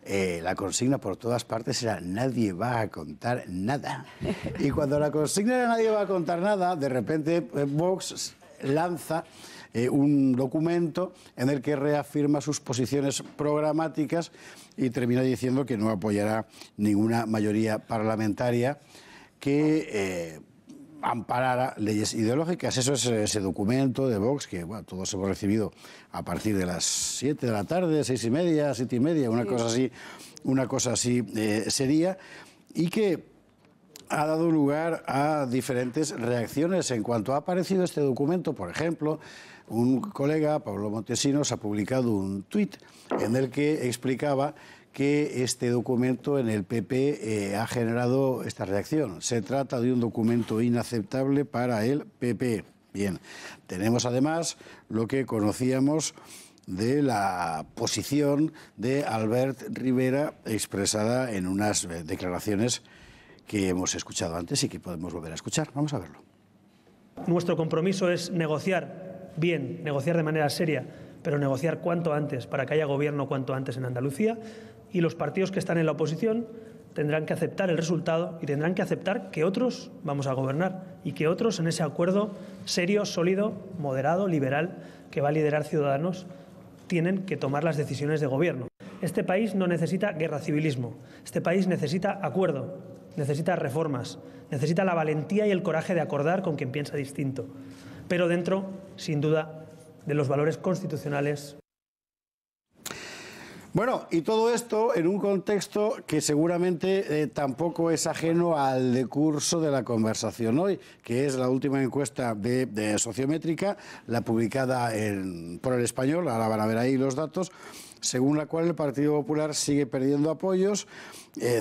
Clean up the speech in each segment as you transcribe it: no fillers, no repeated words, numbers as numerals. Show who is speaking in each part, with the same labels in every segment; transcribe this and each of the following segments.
Speaker 1: la consigna por todas partes era nadie va a contar nada. Y cuando la consigna era nadie va a contar nada, de repente Vox lanza un documento en el que reafirma sus posiciones programáticas y termina diciendo que no apoyará ninguna mayoría parlamentaria que amparara leyes ideológicas. Eso es ese documento de Vox que bueno, todos hemos recibido a partir de las 7 de la tarde, 6:30, 7:30, una cosa así sería, y que ha dado lugar a diferentes reacciones. En cuanto ha aparecido este documento, por ejemplo, un colega, Pablo Montesinos, ha publicado un tuit en el que explicaba que este documento en el PP ha generado esta reacción. Se trata de un documento inaceptable para el PP. Bien, tenemos además lo que conocíamos de la posición de Albert Rivera expresada en unas declaraciones que hemos escuchado antes y que podemos volver a escuchar. Vamos a verlo.
Speaker 2: Nuestro compromiso es negociar bien, negociar de manera seria, pero negociar cuanto antes para que haya gobierno cuanto antes en Andalucía. Y los partidos que están en la oposición tendrán que aceptar el resultado y tendrán que aceptar que otros vamos a gobernar y que otros en ese acuerdo serio, sólido, moderado, liberal, que va a liderar Ciudadanos, tienen que tomar las decisiones de gobierno. Este país no necesita guerra civilismo, este país necesita acuerdo, necesita reformas, necesita la valentía y el coraje de acordar con quien piensa distinto, pero dentro, sin duda, de los valores constitucionales.
Speaker 1: Bueno, y todo esto en un contexto que seguramente tampoco es ajeno al decurso de la conversación hoy, que es la última encuesta de Sociométrica, la publicada por El Español, ahora van a ver ahí los datos, según la cual el Partido Popular sigue perdiendo apoyos,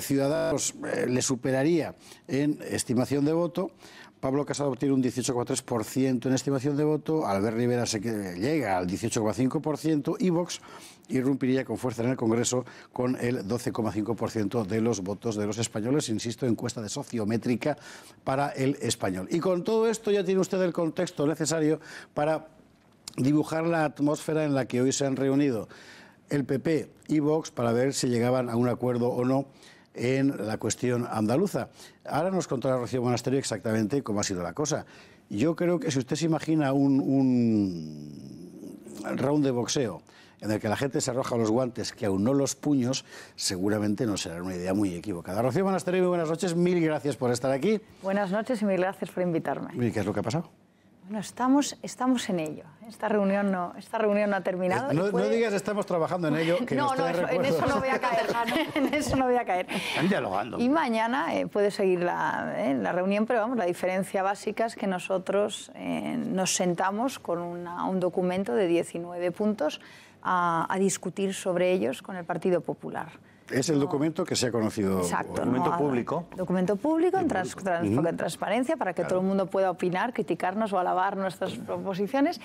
Speaker 1: Ciudadanos le superaría en estimación de voto, Pablo Casado obtiene un 18,3% en estimación de voto, Albert Rivera llega al 18,5% y Vox irrumpiría con fuerza en el Congreso con el 12,5% de los votos de los españoles, insisto, encuesta de Sociométrica para El Español. Y con todo esto ya tiene usted el contexto necesario para dibujar la atmósfera en la que hoy se han reunido el PP y Vox para ver si llegaban a un acuerdo o no en la cuestión andaluza. Ahora nos contará Rocío Monasterio exactamente cómo ha sido la cosa. Yo creo que si usted se imagina un round de boxeo en el que la gente se arroja los guantes, que aún no los puños, seguramente no será una idea muy equivocada. Rocío Monasterio, muy buenas noches, mil gracias por estar aquí.
Speaker 3: Buenas noches y mil gracias por invitarme.
Speaker 1: ¿Y qué es lo que ha pasado?
Speaker 3: Bueno, estamos en ello. Esta reunión no ha terminado.
Speaker 1: No digas estamos trabajando en ello, que
Speaker 3: no, en eso no voy a caer. En eso no voy a caer.
Speaker 1: Están dialogando.
Speaker 3: Y mañana puede seguir la reunión, pero vamos, la diferencia básica es que nosotros nos sentamos con un documento de 19 puntos a discutir sobre ellos con el Partido Popular.
Speaker 1: Es el documento que se ha conocido.
Speaker 3: Exacto.
Speaker 1: Documento público.
Speaker 3: Documento público, en transparencia, para que todo el mundo pueda opinar, criticarnos o alabar nuestras proposiciones,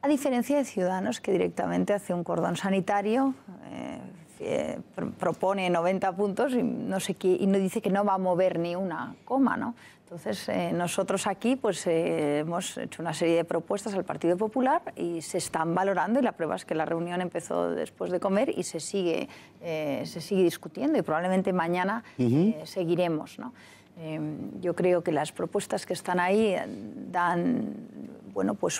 Speaker 3: a diferencia de Ciudadanos, que directamente hace un cordón sanitario, propone 90 puntos y no dice que no va a mover ni una coma, ¿no? Entonces, nosotros aquí pues, hemos hecho una serie de propuestas al Partido Popular y se están valorando, y la prueba es que la reunión empezó después de comer y se sigue discutiendo, y probablemente mañana seguiremos, ¿no? Yo creo que las propuestas que están ahí dan, bueno, pues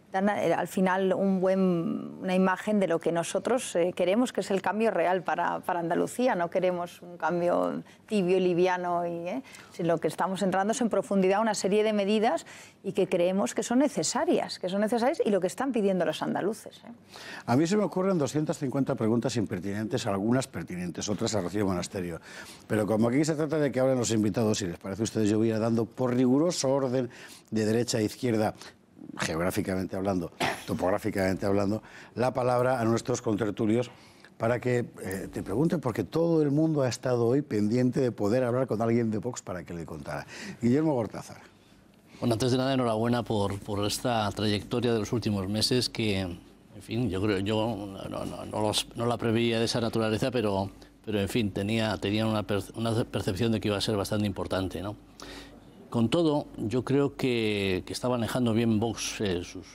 Speaker 3: dan al final una imagen de lo que nosotros queremos, que es el cambio real para Andalucía. No queremos un cambio tibio y liviano, sino que estamos entrando en profundidad una serie de medidas y que creemos que son necesarias y lo que están pidiendo los andaluces.
Speaker 1: A mí se me ocurren 250 preguntas impertinentes, algunas pertinentes, otras a Rocío Monasterio. Pero como aquí se trata de que hablen los invitados, si les parece a ustedes, yo voy a ir dando por riguroso orden de derecha a izquierda, geográficamente hablando, topográficamente hablando, la palabra a nuestros contertulios para que te pregunten, porque todo el mundo ha estado hoy pendiente de poder hablar con alguien de Vox para que le contara. Guillermo Gortázar.
Speaker 4: Bueno, antes de nada, enhorabuena por esta trayectoria de los últimos meses que, en fin, yo no la preveía de esa naturaleza, pero en fin, tenía una percepción de que iba a ser bastante importante, ¿no? Con todo, yo creo que está manejando bien Vox sus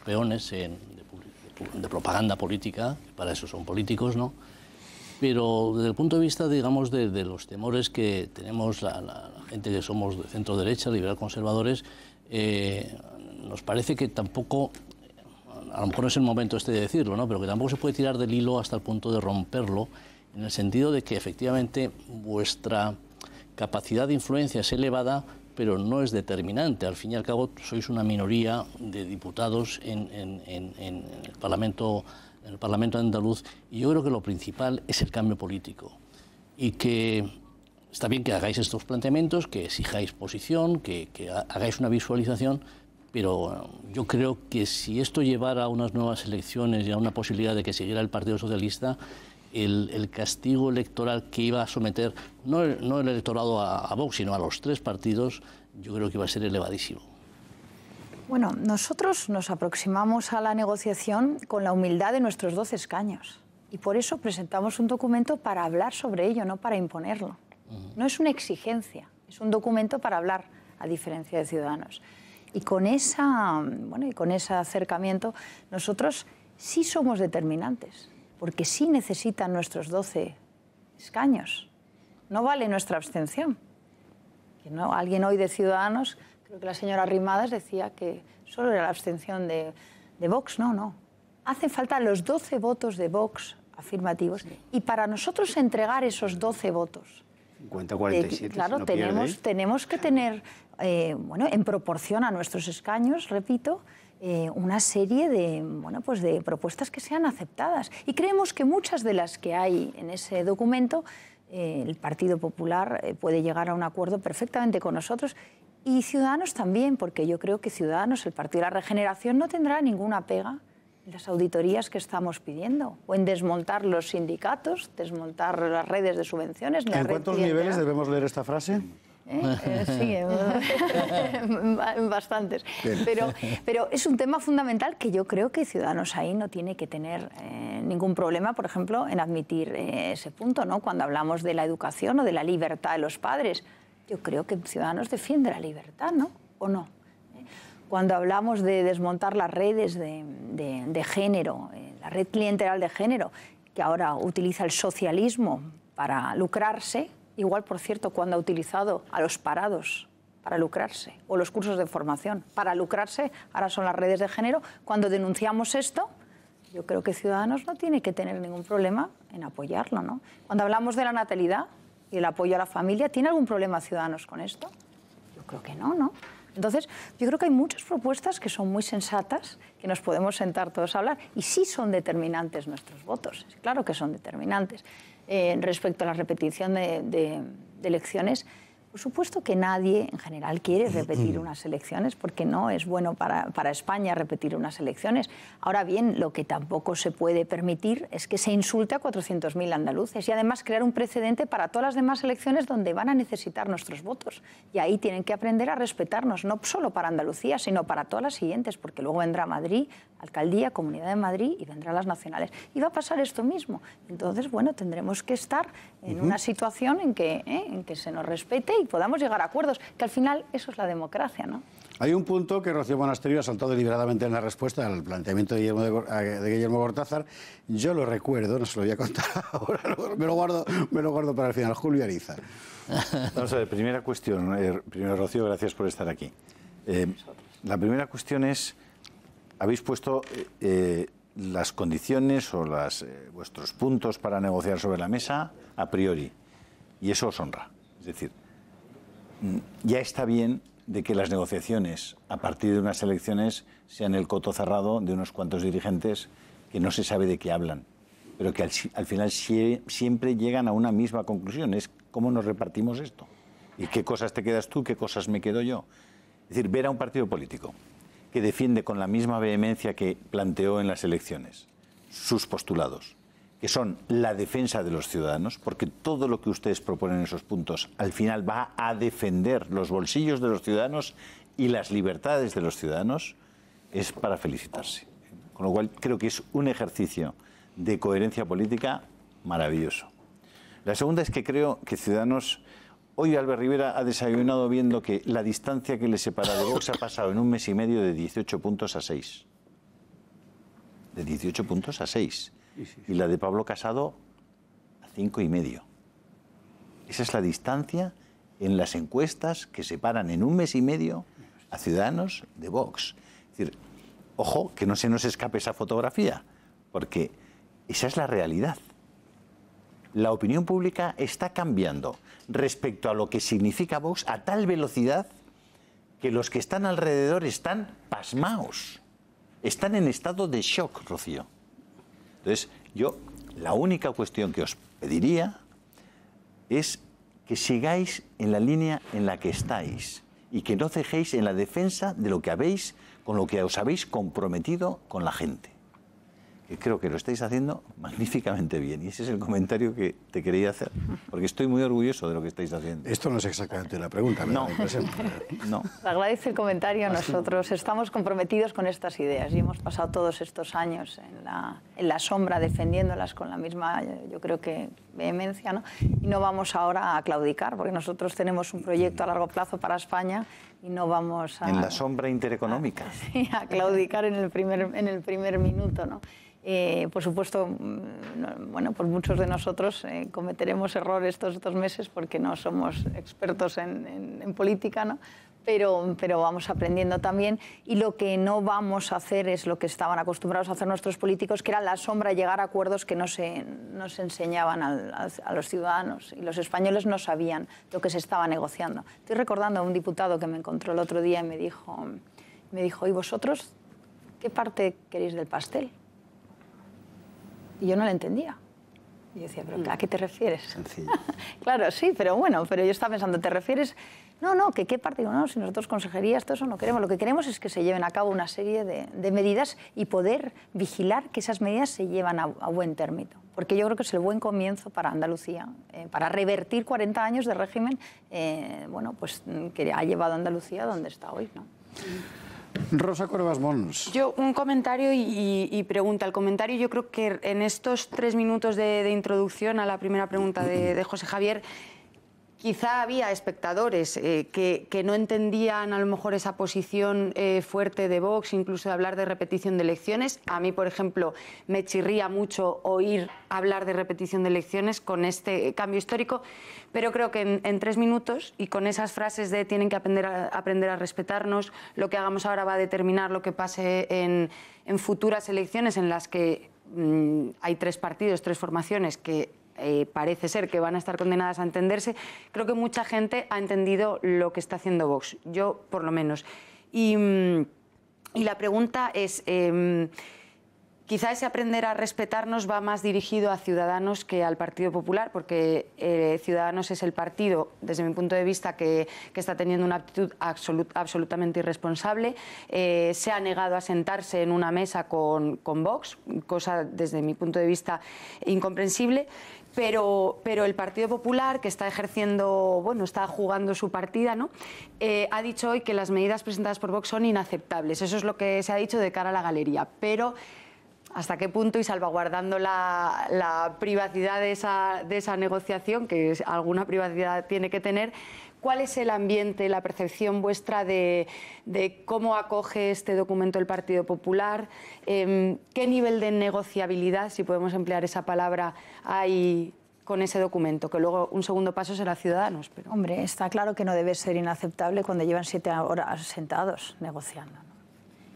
Speaker 4: peones de propaganda política, que para eso son políticos, ¿no? Pero desde el punto de vista, digamos, de los temores que tenemos la gente que somos de centro derecha, liberal conservadores, nos parece que tampoco, a lo mejor no es el momento de decirlo, ¿no? Pero que tampoco se puede tirar del hilo hasta el punto de romperlo, en el sentido de que efectivamente vuestra capacidad de influencia es elevada, pero no es determinante. Al fin y al cabo, sois una minoría de diputados en el Parlamento andaluz, y yo creo que lo principal es el cambio político. Y que está bien que hagáis estos planteamientos, que exijáis posición, que hagáis una visualización, pero yo creo que si esto llevara a unas nuevas elecciones y a una posibilidad de que siguiera el Partido Socialista, el castigo electoral que iba a someter, no el electorado a Vox, sino a los tres partidos, yo creo que iba a ser elevadísimo.
Speaker 3: Bueno, nosotros nos aproximamos a la negociación con la humildad de nuestros 12 escaños. Y por eso presentamos un documento para hablar sobre ello, no para imponerlo. No es una exigencia, es un documento para hablar, a diferencia de Ciudadanos. Y con ese acercamiento, nosotros sí somos determinantes, porque sí necesitan nuestros 12 escaños. No vale nuestra abstención. Alguien hoy de Ciudadanos, creo que la señora Arrimadas decía que solo era la abstención de Vox. No. Hacen falta los 12 votos de Vox afirmativos. Y para nosotros entregar esos 12 votos...
Speaker 1: 50-47,
Speaker 3: claro,
Speaker 1: si no pierde.
Speaker 3: tenemos que tener, en proporción a nuestros escaños, repito, una serie de propuestas que sean aceptadas. Y creemos que muchas de las que hay en ese documento, el Partido Popular puede llegar a un acuerdo perfectamente con nosotros, y Ciudadanos también, porque yo creo que Ciudadanos, el Partido de la Regeneración, no tendrá ninguna pega en las auditorías que estamos pidiendo, o en desmontar los sindicatos, desmontar las redes de subvenciones.
Speaker 1: ¿En cuántos niveles debemos leer esta frase?
Speaker 3: Sí, bastantes. Pero es un tema fundamental que yo creo que Ciudadanos ahí no tiene que tener ningún problema, por ejemplo, en admitir ese punto, ¿no? Cuando hablamos de la educación o de la libertad de los padres, yo creo que Ciudadanos defiende la libertad, ¿no? ¿O no? Cuando hablamos de desmontar las redes de género, la red clientelar de género, que ahora utiliza el socialismo para lucrarse, igual, por cierto, cuando ha utilizado a los parados para lucrarse, o los cursos de formación para lucrarse, ahora son las redes de género. Cuando denunciamos esto, yo creo que Ciudadanos no tiene que tener ningún problema en apoyarlo, ¿no? Cuando hablamos de la natalidad y el apoyo a la familia, ¿tiene algún problema Ciudadanos con esto? Yo creo que no, ¿no? Entonces, yo creo que hay muchas propuestas que son muy sensatas, que nos podemos sentar todos a hablar, y sí son determinantes nuestros votos, claro que son determinantes. Respecto a la repetición de elecciones, por supuesto que nadie en general quiere repetir unas elecciones, porque no es bueno para España repetir unas elecciones. Ahora bien, lo que tampoco se puede permitir es que se insulte a 400.000 andaluces y además crear un precedente para todas las demás elecciones donde van a necesitar nuestros votos. Y ahí tienen que aprender a respetarnos, no solo para Andalucía, sino para todas las siguientes, porque luego vendrá Madrid, Alcaldía, Comunidad de Madrid, y vendrán las nacionales. Y va a pasar esto mismo. Entonces, bueno, tendremos que estar en una situación en que se nos respete y podamos llegar a acuerdos, que al final eso es la democracia, ¿no?
Speaker 1: Hay un punto que Rocío Monasterio ha saltado deliberadamente en la respuesta al planteamiento de Guillermo Cortázar. Yo lo recuerdo, no se lo voy a contar ahora, me lo guardo para el final. Julio Ariza.
Speaker 5: Vamos a ver, primera cuestión. Primero, Rocío, gracias por estar aquí. La primera cuestión es, habéis puesto las condiciones o vuestros puntos para negociar sobre la mesa a priori, y eso os honra. Es decir, ya está bien de que las negociaciones a partir de unas elecciones sean el coto cerrado de unos cuantos dirigentes que no se sabe de qué hablan, pero que al final siempre llegan a una misma conclusión, es cómo nos repartimos esto y qué cosas te quedas tú, qué cosas me quedo yo. Es decir, ver a un partido político que defiende con la misma vehemencia que planteó en las elecciones sus postulados, que son la defensa de los ciudadanos, porque todo lo que ustedes proponen en esos puntos al final va a defender los bolsillos de los ciudadanos y las libertades de los ciudadanos, es para felicitarse. Con lo cual creo que es un ejercicio de coherencia política maravilloso. La segunda es que creo que Ciudadanos... Hoy Albert Rivera ha desayunado viendo que la distancia que le separa de Vox ha pasado en un mes y medio de 18 puntos a 6. De 18 puntos a 6. Y la de Pablo Casado a 5,5. Esa es la distancia en las encuestas que separan en 1 mes y medio a Ciudadanos de Vox. Es decir, ojo, que no se nos escape esa fotografía, porque esa es la realidad. La opinión pública está cambiando respecto a lo que significa Vox a tal velocidad que los que están alrededor están pasmaos. Están en estado de shock, Rocío. Entonces, yo la única cuestión que os pediría es que sigáis en la línea en la que estáis y que no cejéis en la defensa de lo que habéis, con lo que os habéis comprometido con la gente. Que creo que lo estáis haciendo magníficamente bien. Y ese es el comentario que te quería hacer, porque estoy muy orgulloso de lo que estáis haciendo.
Speaker 1: Esto no es exactamente la pregunta, ¿verdad?
Speaker 5: No.
Speaker 3: Agradezco el comentario. Nosotros estamos comprometidos con estas ideas y hemos pasado todos estos años en la sombra defendiéndolas con la misma, yo creo que, vehemencia, ¿no? Y no vamos ahora a claudicar, porque nosotros tenemos un proyecto a largo plazo para España y no vamos a...
Speaker 5: En la sombra intereconómica.
Speaker 3: Sí, a claudicar en el primer minuto, ¿no? Por supuesto, bueno, pues muchos de nosotros cometeremos errores todos estos meses porque no somos expertos en política, ¿no? Pero vamos aprendiendo también, y lo que no vamos a hacer es lo que estaban acostumbrados a hacer nuestros políticos, que era la sombra, llegar a acuerdos que no se enseñaban a los ciudadanos, y los españoles no sabían lo que se estaba negociando. Estoy recordando a un diputado que me encontró el otro día y me dijo, ¿y vosotros qué parte queréis del pastel? Y yo no lo entendía. Y yo decía, ¿pero a qué te refieres?
Speaker 5: Sencillo.
Speaker 3: Claro, sí, pero bueno, pero yo estaba pensando, ¿te refieres? No, ¿que qué parte? Digo, no, si nosotros consejerías, todo eso no queremos. Lo que queremos es que se lleven a cabo una serie de medidas y poder vigilar que esas medidas se llevan a buen término. Porque yo creo que es el buen comienzo para Andalucía, para revertir 40 años de régimen, bueno, pues que ha llevado a Andalucía donde está hoy, ¿no?
Speaker 1: Rosa Cuervas Mons.
Speaker 6: Yo, un comentario y pregunta. El comentario, yo creo que en estos 3 minutos de introducción a la primera pregunta de José Javier, quizá había espectadores que no entendían a lo mejor esa posición fuerte de Vox, incluso de hablar de repetición de elecciones. A mí, por ejemplo, me chirría mucho oír hablar de repetición de elecciones con este cambio histórico, pero creo que en 3 minutos y con esas frases de tienen que aprender a respetarnos, lo que hagamos ahora va a determinar lo que pase en futuras elecciones en las que hay 3 partidos, 3 formaciones que parece ser que van a estar condenadas a entenderse. Creo que mucha gente ha entendido lo que está haciendo Vox, yo por lo menos. Y la pregunta es, quizá ese aprender a respetarnos va más dirigido a Ciudadanos que al Partido Popular, porque Ciudadanos es el partido, desde mi punto de vista, que está teniendo una actitud absolutamente irresponsable. Se ha negado a sentarse en una mesa con Vox, cosa desde mi punto de vista incomprensible. Pero el Partido Popular, que está ejerciendo, bueno, está jugando su partida, ¿no? Ha dicho hoy que las medidas presentadas por Vox son inaceptables. Eso es lo que se ha dicho de cara a la galería. Pero ¿hasta qué punto, y salvaguardando la privacidad de esa negociación, que alguna privacidad tiene que tener, cuál es el ambiente, la percepción vuestra de cómo acoge este documento el Partido Popular? ¿Qué nivel de negociabilidad, si podemos emplear esa palabra, hay con ese documento? Que luego un segundo paso será Ciudadanos. Pero...
Speaker 3: Hombre, está claro que no debe ser inaceptable cuando llevan 7 horas sentados negociando, ¿no?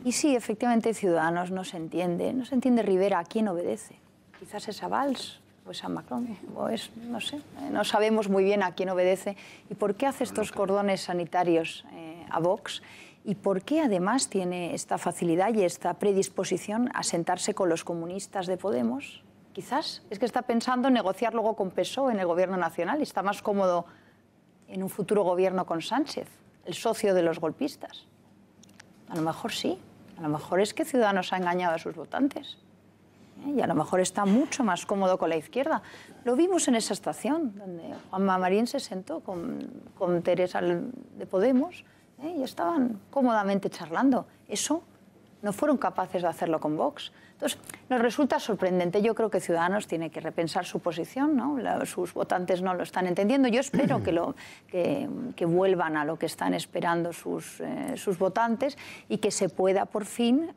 Speaker 3: Y sí, efectivamente, Ciudadanos no se entiende Rivera a quién obedece. Quizás es a Valls, o es a Macron, o es, no sé, no sabemos muy bien a quién obedece y por qué hace estos cordones sanitarios a Vox y por qué además tiene esta facilidad y esta predisposición a sentarse con los comunistas de Podemos. Quizás es que está pensando en negociar luego con PSOE en el gobierno nacional y está más cómodo en un futuro gobierno con Sánchez, el socio de los golpistas. A lo mejor sí, a lo mejor es que Ciudadanos ha engañado a sus votantes. Y a lo mejor está mucho más cómodo con la izquierda. Lo vimos en esa estación, donde Juanma Marín se sentó con Teresa de Podemos y estaban cómodamente charlando. Eso no fueron capaces de hacerlo con Vox. Entonces, nos resulta sorprendente. Yo creo que Ciudadanos tiene que repensar su posición, ¿no? Sus votantes no lo están entendiendo. Yo espero que vuelvan a lo que están esperando sus votantes y que se pueda por fin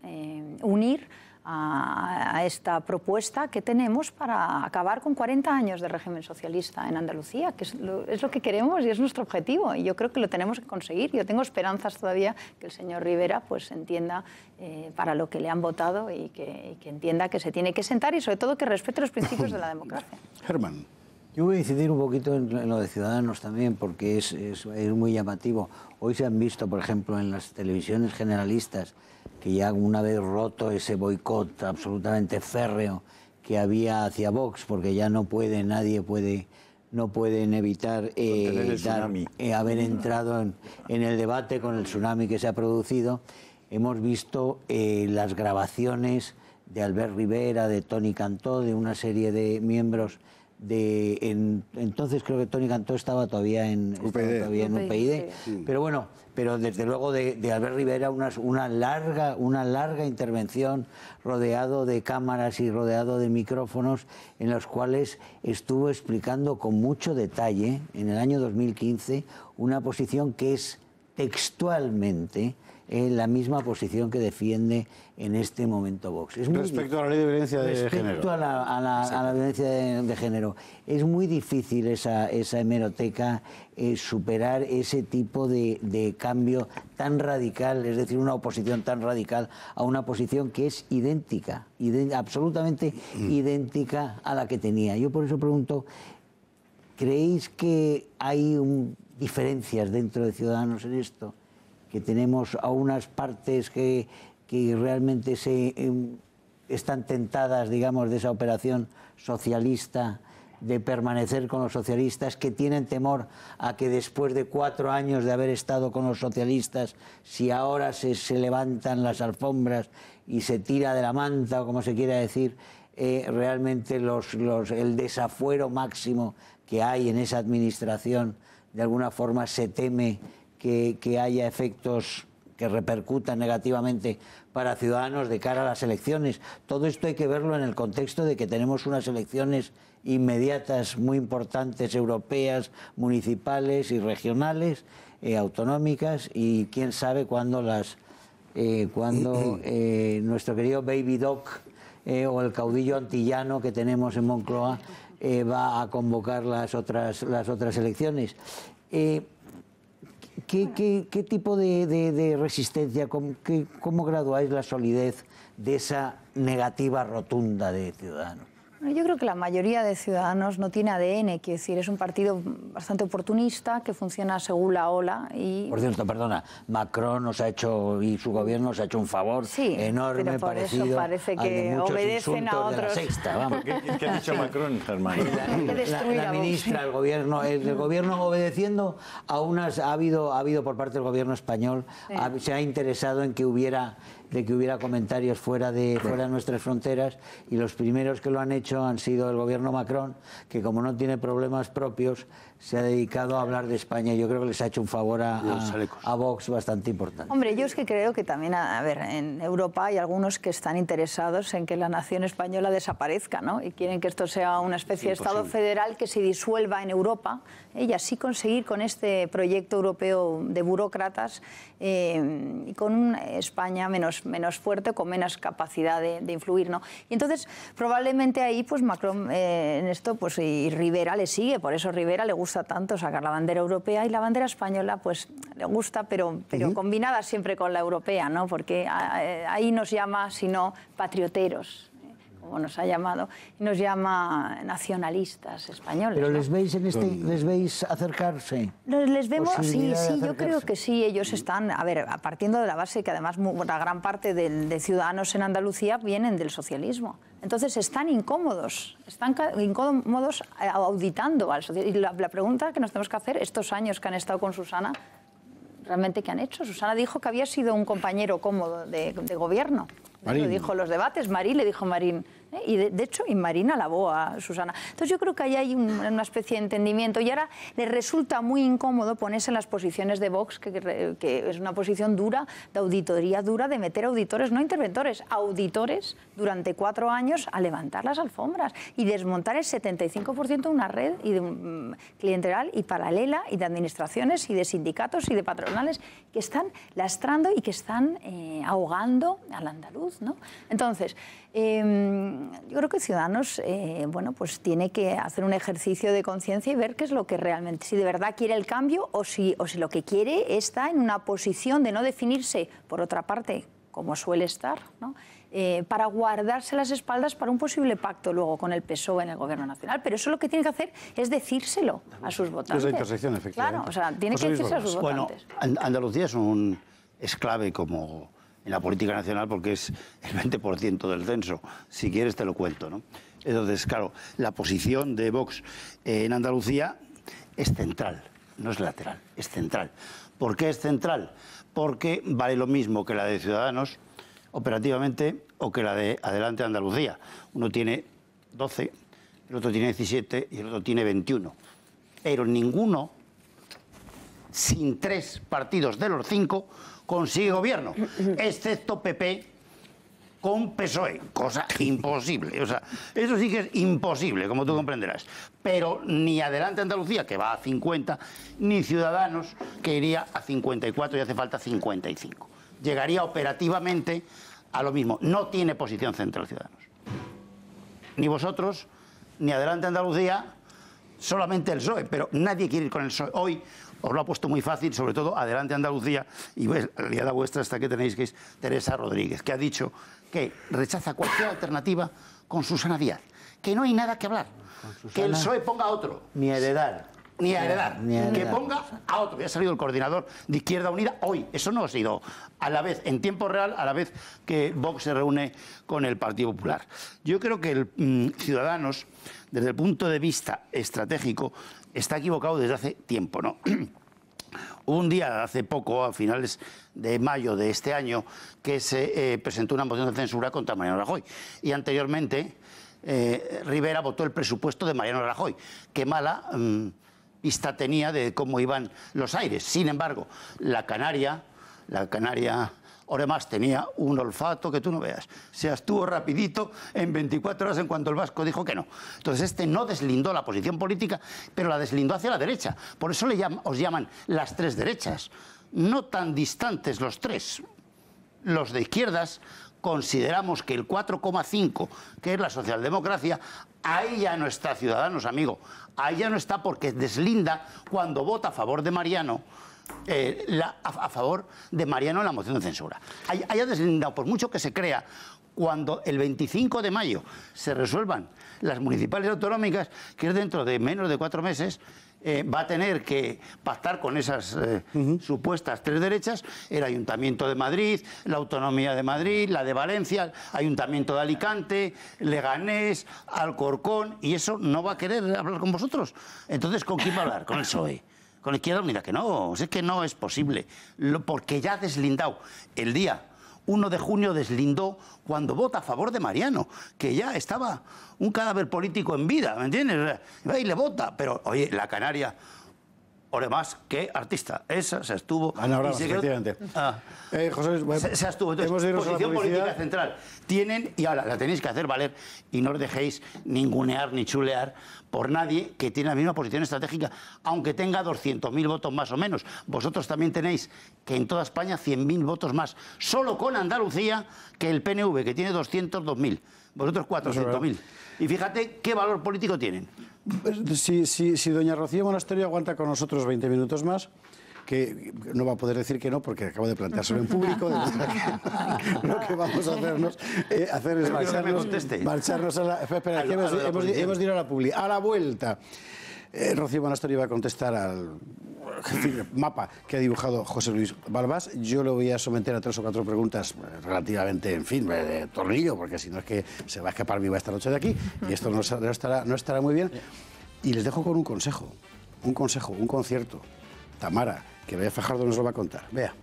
Speaker 3: unir a esta propuesta que tenemos para acabar con 40 años de régimen socialista en Andalucía, que es lo que queremos y es nuestro objetivo, y yo creo que lo tenemos que conseguir. Yo tengo esperanzas todavía que el señor Rivera pues entienda para lo que le han votado y que entienda que se tiene que sentar y sobre todo que respete los principios de la democracia.
Speaker 1: Germán.
Speaker 7: Yo voy a incidir un poquito en lo de Ciudadanos también, porque es muy llamativo. Hoy se han visto, por ejemplo, en las televisiones generalistas, que ya una vez roto ese boicot absolutamente férreo que había hacia Vox, porque ya no pueden evitar haber entrado en el debate con el tsunami que se ha producido. Hemos visto las grabaciones de Albert Rivera, de Toni Cantó, de una serie de miembros entonces creo que Toni Cantó estaba todavía en UPyD, sí. pero desde luego de Albert Rivera una larga intervención rodeado de cámaras y rodeado de micrófonos en los cuales estuvo explicando con mucho detalle en el año 2015 una posición que es textualmente la misma posición que defiende en este momento Vox.
Speaker 1: Respecto a la ley de violencia de género.
Speaker 7: Respecto a la violencia de género. Es muy difícil esa hemeroteca superar ese tipo de cambio tan radical, es decir, una oposición tan radical a una posición que es idéntica, absolutamente idéntica a la que tenía. Yo por eso pregunto, ¿creéis que hay diferencias dentro de Ciudadanos en esto? Que tenemos a unas partes que realmente están tentadas, digamos, de esa operación socialista, de permanecer con los socialistas, que tienen temor a que después de 4 años de haber estado con los socialistas, si ahora se levantan las alfombras y se tira de la manta, o como se quiera decir, realmente el desafuero máximo que hay en esa administración, de alguna forma se teme que haya efectos que repercutan negativamente para Ciudadanos de cara a las elecciones. Todo esto hay que verlo en el contexto de que tenemos unas elecciones inmediatas muy importantes, europeas, municipales y regionales, autonómicas, y quién sabe cuándo nuestro querido Baby Doc o el caudillo antillano que tenemos en Moncloa va a convocar las otras elecciones. ¿Qué tipo de resistencia, cómo graduáis la solidez de esa negativa rotunda de Ciudadanos?
Speaker 3: Yo creo que la mayoría de Ciudadanos no tiene ADN, quiero decir, es un partido bastante oportunista que funciona según la ola.
Speaker 7: Por cierto, perdona, Macron y su gobierno nos ha hecho un favor enorme,
Speaker 3: pero por eso parece que obedecen a otros.
Speaker 7: De la Sexta, vamos.
Speaker 5: ¿Qué ha dicho Macron, Germán?
Speaker 7: La ministra, el gobierno obedeciendo a unas... Ha habido por parte del gobierno español, se ha interesado en que hubiera comentarios fuera de nuestras fronteras, y los primeros que lo han hecho han sido el gobierno Macron, que como no tiene problemas propios, se ha dedicado a hablar de España. Yo creo que les ha hecho un favor a Vox bastante importante.
Speaker 3: Hombre, yo es que creo que también, en Europa hay algunos que están interesados en que la nación española desaparezca, ¿no? Y quieren que esto sea una especie de Estado federal que se disuelva en Europa, y así conseguir con este proyecto europeo de burócratas y con una España menos fuerte, con menos capacidad de influir, ¿no? Y entonces, probablemente ahí, pues Macron en esto, pues y Rivera le sigue, por eso Rivera le gusta tanto sacar la bandera europea, y la bandera española pues le gusta, pero combinada siempre con la europea, ¿no? Porque ahí nos llama, si no, patrioteros, como nos ha llamado, y nos llama nacionalistas españoles.
Speaker 7: ¿Pero
Speaker 3: ¿no?
Speaker 7: les veis les veis acercarse?
Speaker 3: Les vemos, sí, yo creo que sí, ellos están, partiendo de la base que además la gran parte de Ciudadanos en Andalucía vienen del socialismo. Entonces están incómodos auditando al socialismo. Y la pregunta que nos tenemos que hacer, estos años que han estado con Susana, ¿realmente qué han hecho? Susana dijo que había sido un compañero cómodo de gobierno. Lo dijo en los debates. Le dijo Marín, Y de hecho, y Marina alabó a Susana. Entonces yo creo que ahí hay una especie de entendimiento y ahora le resulta muy incómodo ponerse en las posiciones de Vox, que es una posición dura, de auditoría dura, de meter auditores, no interventores, auditores durante 4 años a levantar las alfombras y desmontar el 75% de una red clientelar y paralela y de administraciones y de sindicatos y de patronales que están lastrando y que están ahogando al andaluz, ¿no? Entonces, yo creo que Ciudadanos bueno, pues tiene que hacer un ejercicio de conciencia y ver qué es lo que realmente, si de verdad quiere el cambio o si lo que quiere está en una posición de no definirse, por otra parte, como suele estar, ¿no? Para guardarse las espaldas para un posible pacto luego con el PSOE en el Gobierno Nacional. Pero eso lo que tiene que hacer es decírselo a sus votantes.
Speaker 1: Es la intersección, efectivamente.
Speaker 3: Claro, o sea, tiene que decirse a sus votantes.
Speaker 8: Bueno, Andalucía es clave como en la política nacional porque es el 20% del censo. Si quieres te lo cuento, ¿no? Entonces, claro, la posición de Vox en Andalucía es central, no es lateral, es central. ¿Por qué es central? Porque vale lo mismo que la de Ciudadanos operativamente o que la de Adelante Andalucía. Uno tiene 12, el otro tiene 17 y el otro tiene 21. Pero ninguno, sin 3 partidos de los 5, consigue gobierno, excepto PP con PSOE, cosa imposible. O sea, eso sí que es imposible, como tú comprenderás. Pero ni Adelante Andalucía, que va a 50, ni Ciudadanos, que iría a 54 y hace falta 55. Llegaría operativamente a lo mismo. No tiene posición central Ciudadanos. Ni vosotros, ni Adelante Andalucía, solamente el PSOE, pero nadie quiere ir con el PSOE. Hoy os lo ha puesto muy fácil, sobre todo Adelante Andalucía, y la aliada vuestra esta que tenéis, que es Teresa Rodríguez, que ha dicho que rechaza cualquier alternativa con Susana Díaz, que no hay nada que hablar, que el PSOE ponga a otro.
Speaker 7: Ni heredar.
Speaker 8: Ni a heredar,
Speaker 7: Ni a
Speaker 8: que
Speaker 7: heredar.
Speaker 8: ponga a otro. Ya ha salido el coordinador de Izquierda Unida hoy. Eso no ha sido a la vez, en tiempo real, a la vez que Vox se reúne con el Partido Popular. Yo creo que el Ciudadanos, desde el punto de vista estratégico, está equivocado desde hace tiempo, ¿no? Hubo un día, hace poco, a finales de mayo de este año, que se presentó una moción de censura contra Mariano Rajoy. Y anteriormente, Rivera votó el presupuesto de Mariano Rajoy. Qué mala vista tenía de cómo iban los aires. Sin embargo, la canaria Oremás tenía un olfato que tú no veas. Se abstuvo rapidito en 24 horas en cuanto el vasco dijo que no. Entonces este no deslindó la posición política, pero la deslindó hacia la derecha. Por eso os llaman las 3 derechas. No tan distantes los 3. Los de izquierdas consideramos que el 4,5, que es la socialdemocracia, ahí ya no está Ciudadanos, amigo. Ahí ya no está porque deslinda cuando vota a favor de Mariano. A favor de Mariano en la moción de censura. Haya deslindado, por mucho que se crea, cuando el 25 de mayo se resuelvan las municipales y autonómicas, que es dentro de menos de 4 meses, va a tener que pactar con esas supuestas 3 derechas, el Ayuntamiento de Madrid, la Autonomía de Madrid, la de Valencia, el Ayuntamiento de Alicante, Leganés, Alcorcón, y eso no va a querer hablar con vosotros. Entonces, ¿con quién va a hablar? Con el PSOE. Con la Izquierda Unida, que no, es que no es posible, porque ya ha deslindado. El día 1 de junio deslindó cuando vota a favor de Mariano, que ya estaba un cadáver político en vida, ¿me entiendes? Y le vota, pero oye, la canaria, Oremás, qué artista, esa se estuvo.
Speaker 1: Ana Bravas, efectivamente. José Luis, bueno,
Speaker 8: se estuvo. Entonces, posición política central. Tienen, y ahora la tenéis que hacer valer, y no os dejéis ningunear ni chulear por nadie que tiene la misma posición estratégica, aunque tenga 200.000 votos más o menos. Vosotros también tenéis que en toda España 100.000 votos más, solo con Andalucía, que el PNV, que tiene 202.000. Vosotros 400.000. Y fíjate qué valor político tienen.
Speaker 1: Si doña Rocío Monasterio aguanta con nosotros 20 minutos más, que no va a poder decir que no porque acabo de planteárselo en público, lo que vamos a hacer es marcharnos a la... Espera, hemos de ir a la publi. A la vuelta, Rocío Monasterio va a contestar al mapa que ha dibujado José Luis Balbás. Yo le voy a someter a 3 o 4 preguntas relativamente, en fin, de tornillo, porque si no es que se va a escapar viva esta noche de aquí, y esto no estará muy bien. Y les dejo con un consejo, un concierto. Tamara, que Bea Fajardo nos lo va a contar. Vea.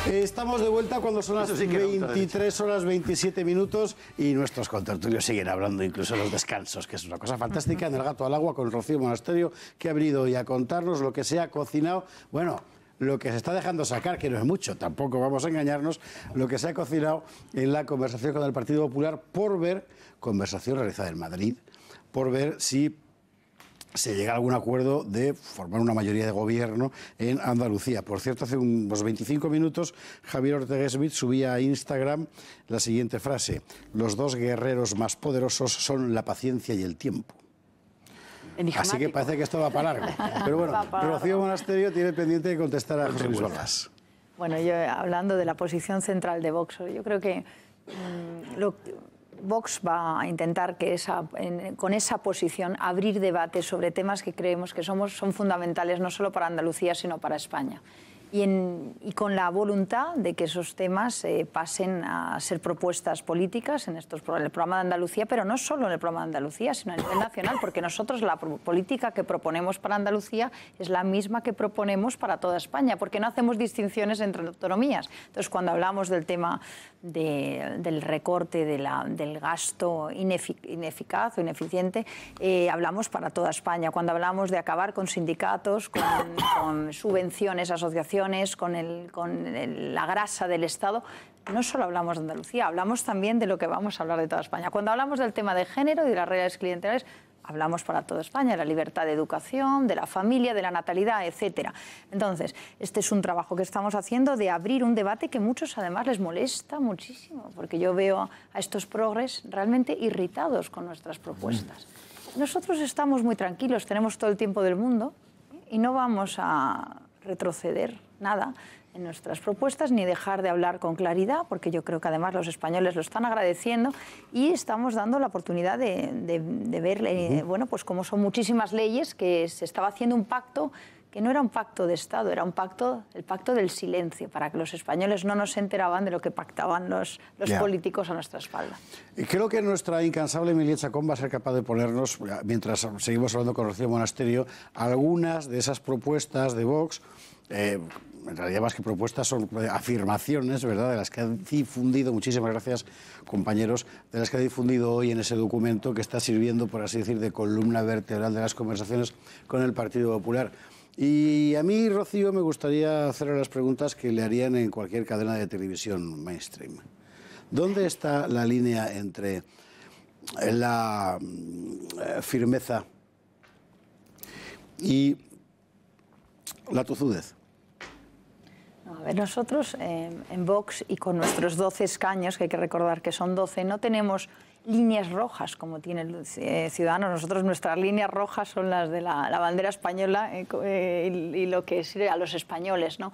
Speaker 1: Estamos de vuelta cuando son las 23 horas 27 minutos y nuestros contertulios siguen hablando incluso en los descansos, que es una cosa fantástica en El Gato al Agua con Rocío Monasterio, que ha venido hoy a contarnos lo que se ha cocinado. Bueno, lo que se está dejando sacar, que no es mucho, tampoco vamos a engañarnos, lo que se ha cocinado en la conversación con el Partido Popular por ver, conversación realizada en Madrid, por ver si se llega a algún acuerdo de formar una mayoría de gobierno en Andalucía. Por cierto, hace unos 25 minutos Javier Ortega Smith subía a Instagram la siguiente frase: los dos guerreros más poderosos son la paciencia y el tiempo. Así que parece que esto va para largo. Pero bueno, Rocío Monasterio tiene pendiente de contestar a José Luis Bordas.
Speaker 3: Bueno, yo hablando de la posición central de Vox, yo creo que Vox va a intentar que con esa posición abrir debates sobre temas que creemos que son fundamentales no solo para Andalucía, sino para España. Y con la voluntad de que esos temas pasen a ser propuestas políticas en el programa de Andalucía, pero no solo en el programa de Andalucía, sino a nivel nacional, porque nosotros la política que proponemos para Andalucía es la misma que proponemos para toda España, porque no hacemos distinciones entre autonomías. Entonces, cuando hablamos del tema del recorte, del gasto ineficaz o ineficiente, hablamos para toda España. Cuando hablamos de acabar con sindicatos, con subvenciones, asociaciones, con la grasa del Estado, no solo hablamos de Andalucía, hablamos también de lo que vamos a hablar de toda España. Cuando hablamos del tema de género y de las redes clientelares, hablamos para toda España, de la libertad de educación, de la familia, de la natalidad, etcétera. Entonces, este es un trabajo que estamos haciendo de abrir un debate que a muchos además les molesta muchísimo, porque yo veo a estos progres realmente irritados con nuestras propuestas. Nosotros estamos muy tranquilos, tenemos todo el tiempo del mundo y no vamos a retroceder nada en nuestras propuestas ni dejar de hablar con claridad, porque yo creo que además los españoles lo están agradeciendo y estamos dando la oportunidad de ver bueno, pues cómo son muchísimas leyes que se estaba haciendo un pacto que no era un pacto de Estado, era el pacto del silencio, para que los españoles no nos enteraban de lo que pactaban los políticos a nuestra espalda.
Speaker 1: Y creo que nuestra incansable Emilia Chacón va a ser capaz de ponernos, mientras seguimos hablando con Rocío Monasterio, algunas de esas propuestas de Vox. En realidad más que propuestas son afirmaciones, ¿verdad?, de las que ha difundido, muchísimas gracias compañeros, de las que ha difundido hoy en ese documento que está sirviendo, por así decir, de columna vertebral de las conversaciones con el Partido Popular. Y a mí, Rocío, me gustaría hacerle las preguntas que le harían en cualquier cadena de televisión mainstream. ¿Dónde está la línea entre la firmeza y la tozudez?
Speaker 3: A ver, nosotros en Vox y con nuestros 12 escaños, que hay que recordar que son 12, no tenemos líneas rojas como tiene el Ciudadanos. Nosotros, nuestras líneas rojas son las de la bandera española y lo que sirve a los españoles, ¿no?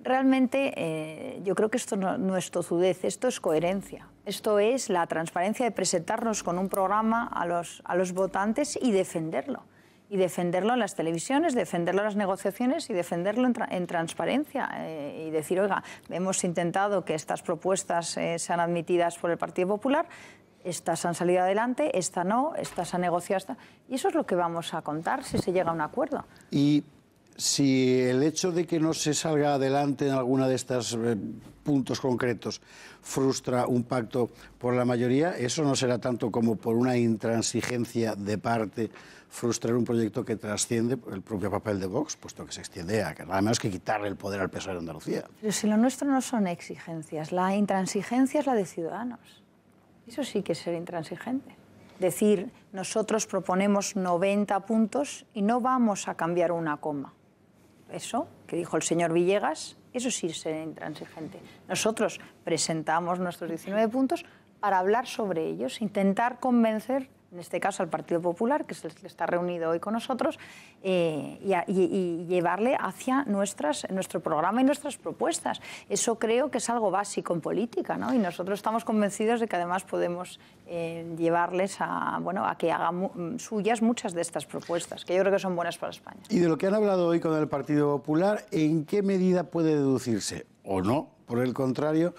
Speaker 3: Realmente yo creo que esto no es tozudez, esto es coherencia. Esto es la transparencia de presentarnos con un programa a los votantes y defenderlo. Y defenderlo en las televisiones, defenderlo en las negociaciones y defenderlo en transparencia. Y decir, oiga, hemos intentado que estas propuestas sean admitidas por el Partido Popular, estas han salido adelante, esta no, esta se ha negociado. Y eso es lo que vamos a contar si se llega a un acuerdo.
Speaker 1: Y si el hecho de que no se salga adelante en alguna de estos puntos concretos frustra un pacto por la mayoría, eso no será tanto como por una intransigencia de parte frustrar un proyecto que trasciende el propio papel de Vox, puesto que se extiende a nada menos que quitarle el poder al PSOE de Andalucía.
Speaker 3: Pero si lo nuestro no son exigencias, la intransigencia es la de Ciudadanos. Eso sí que es ser intransigente. Decir, nosotros proponemos 90 puntos y no vamos a cambiar una coma. Eso, que dijo el señor Villegas, eso sí es ser intransigente. Nosotros presentamos nuestros 19 puntos para hablar sobre ellos, intentar convencer, en este caso al Partido Popular, que es el que está reunido hoy con nosotros, y llevarle hacia nuestro programa y nuestras propuestas. Eso creo que es algo básico en política, ¿no? Y nosotros estamos convencidos de que además podemos llevarles a que hagan suyas muchas de estas propuestas, que yo creo que son buenas para España.
Speaker 1: Y de lo que han hablado hoy con el Partido Popular, ¿en qué medida puede deducirse, o no, por el contrario,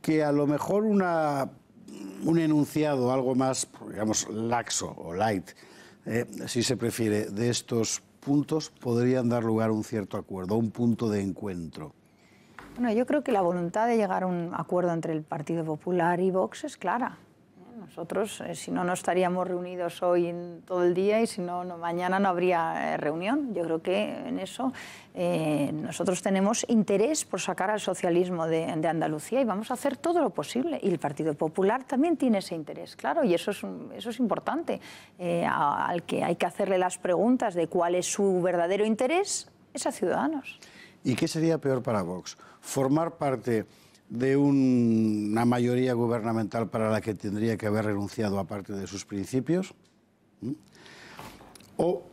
Speaker 1: que a lo mejor un enunciado algo más, digamos, laxo o light, si se prefiere, de estos puntos podrían dar lugar a un cierto acuerdo, a un punto de encuentro?
Speaker 3: Bueno, yo creo que la voluntad de llegar a un acuerdo entre el Partido Popular y Vox es clara. Nosotros, si no, no estaríamos reunidos hoy todo el día y si no, mañana no habría reunión. Yo creo que en eso nosotros tenemos interés por sacar al socialismo de Andalucía y vamos a hacer todo lo posible. Y el Partido Popular también tiene ese interés, claro, y eso es importante. Al que hay que hacerle las preguntas de cuál es su verdadero interés es a Ciudadanos.
Speaker 1: ¿Y qué sería peor para Vox? ¿Formar parte de una mayoría gubernamental para la que tendría que haber renunciado a parte de sus principios? ¿O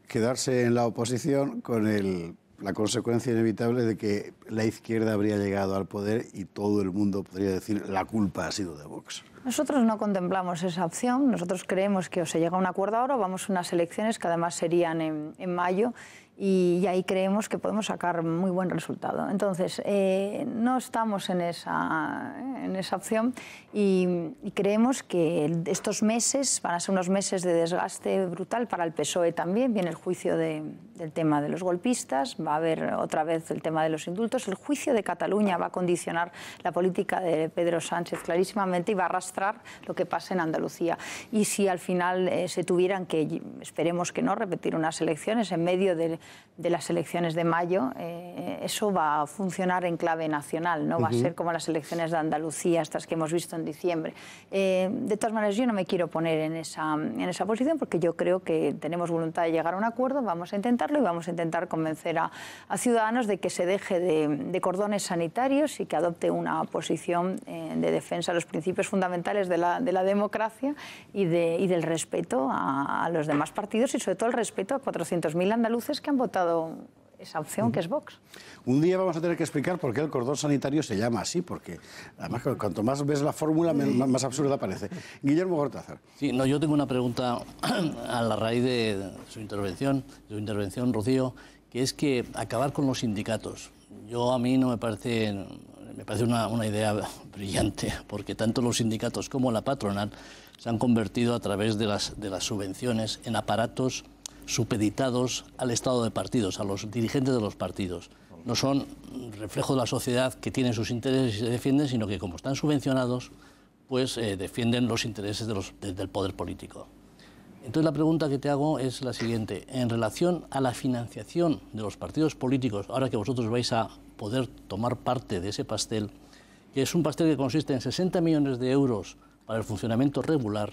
Speaker 1: quedarse en la oposición con la consecuencia inevitable de que la izquierda habría llegado al poder y todo el mundo podría decir la culpa ha sido de Vox?
Speaker 3: Nosotros no contemplamos esa opción. Nosotros creemos que o se llega a un acuerdo ahora o vamos a unas elecciones que además serían en mayo y ahí creemos que podemos sacar muy buen resultado. Entonces, no estamos en esa opción y creemos que estos meses van a ser unos meses de desgaste brutal para el PSOE también. Viene el juicio del tema de los golpistas, va a haber otra vez el tema de los indultos. El juicio de Cataluña va a condicionar la política de Pedro Sánchez clarísimamente y va a arrastrar lo que pasa en Andalucía. Y si al final se tuvieran que, esperemos que no, repetir unas elecciones en medio de las elecciones de mayo, eso va a funcionar en clave nacional, no va a ser como las elecciones de Andalucía, estas que hemos visto en diciembre. De todas maneras, yo no me quiero poner en esa posición porque yo creo que tenemos voluntad de llegar a un acuerdo, vamos a intentarlo y vamos a intentar convencer a Ciudadanos de que se deje de cordones sanitarios y que adopte una posición de defensa de los principios fundamentales de la democracia y del respeto a los demás partidos y sobre todo el respeto a 400.000 andaluces que han votado esa opción que es Vox.
Speaker 1: Un día vamos a tener que explicar por qué el cordón sanitario se llama así, porque además cuanto más ves la fórmula, más absurda parece. Guillermo Cortázar.
Speaker 4: Sí, no, yo tengo una pregunta a la raíz de su intervención, Rocío, que es que acabar con los sindicatos. A mí no me parece una idea brillante, porque tanto los sindicatos como la patronal se han convertido a través de las subvenciones en aparatos supeditados al estado de partidos, a los dirigentes de los partidos. No son reflejo de la sociedad que tiene sus intereses y se defienden, sino que como están subvencionados, pues defienden los intereses del poder político. Entonces la pregunta que te hago es la siguiente. En relación a la financiación de los partidos políticos, ahora que vosotros vais a poder tomar parte de ese pastel, que es un pastel que consiste en 60 millones de euros para el funcionamiento regular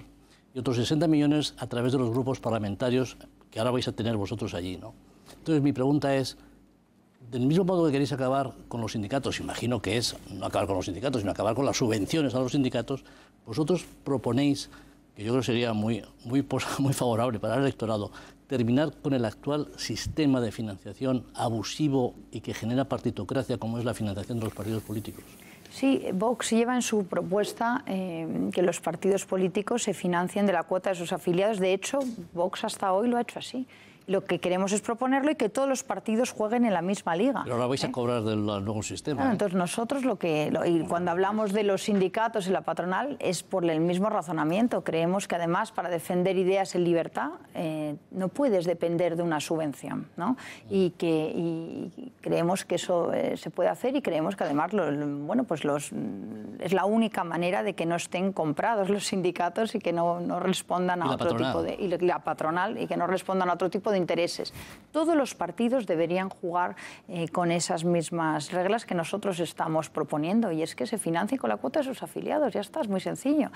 Speaker 4: y otros 60 millones a través de los grupos parlamentarios que ahora vais a tener vosotros allí, ¿no? Entonces mi pregunta es, del mismo modo que queréis acabar con los sindicatos, imagino que es no acabar con los sindicatos, sino acabar con las subvenciones a los sindicatos, vosotros proponéis, que yo creo que sería muy favorable para el electorado, terminar con el actual sistema de financiación abusivo y que genera partitocracia como es la financiación de los partidos políticos.
Speaker 3: Sí, Vox lleva en su propuesta que los partidos políticos se financien de la cuota de sus afiliados. De hecho, Vox hasta hoy lo ha hecho así. Lo que queremos es proponerlo y que todos los partidos jueguen en la misma liga.
Speaker 4: Pero ahora vais a cobrar del nuevo sistema.
Speaker 3: Claro, entonces nosotros y cuando hablamos de los sindicatos y la patronal es por el mismo razonamiento. Creemos que además para defender ideas en libertad no puedes depender de una subvención, ¿no? Y creemos que eso se puede hacer y creemos que además es la única manera de que no estén comprados los sindicatos y que no respondan a otro tipo de... Y la patronal y que no respondan a otro tipo de intereses. Todos los partidos deberían jugar con esas mismas reglas que nosotros estamos proponiendo y es que se financie con la cuota de sus afiliados. Ya está, es muy sencillo.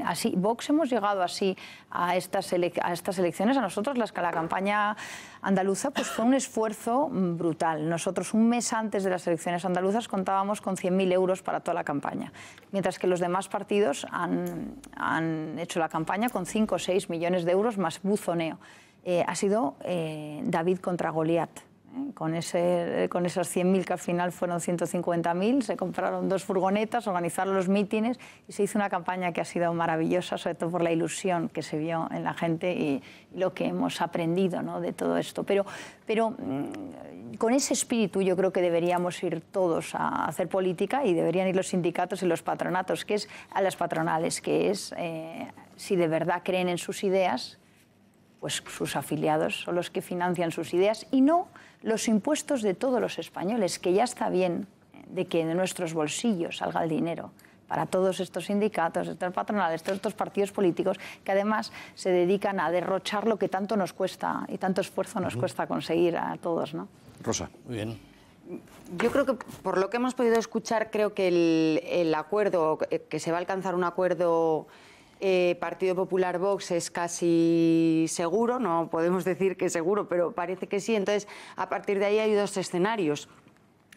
Speaker 3: Así, Vox hemos llegado así a estas elecciones. A nosotros la campaña andaluza pues fue un esfuerzo brutal. Nosotros un mes antes de las elecciones andaluzas contábamos con 100.000 euros para toda la campaña, mientras que los demás partidos han hecho la campaña con 5 o 6 millones de euros más buzoneo. Ha sido David contra Goliat. Con esas 100.000 que al final fueron 150.000, se compraron 2 furgonetas, organizaron los mítines y se hizo una campaña que ha sido maravillosa, sobre todo por la ilusión que se vio en la gente y lo que hemos aprendido, ¿no?, de todo esto. Pero con ese espíritu yo creo que deberíamos ir todos a hacer política y deberían ir los sindicatos y los patronatos, a las patronales, que es si de verdad creen en sus ideas, pues sus afiliados son los que financian sus ideas y no los impuestos de todos los españoles, que ya está bien de que de nuestros bolsillos salga el dinero para todos estos sindicatos, estas patronales, todos estos partidos políticos que además se dedican a derrochar lo que tanto nos cuesta y tanto esfuerzo nos cuesta conseguir a todos, ¿no?
Speaker 1: Rosa.
Speaker 4: Muy bien.
Speaker 6: Yo creo que por lo que hemos podido escuchar, creo que el acuerdo, que se va a alcanzar un acuerdo Partido Popular Vox es casi seguro, no podemos decir que seguro, pero parece que sí. Entonces, a partir de ahí hay dos escenarios.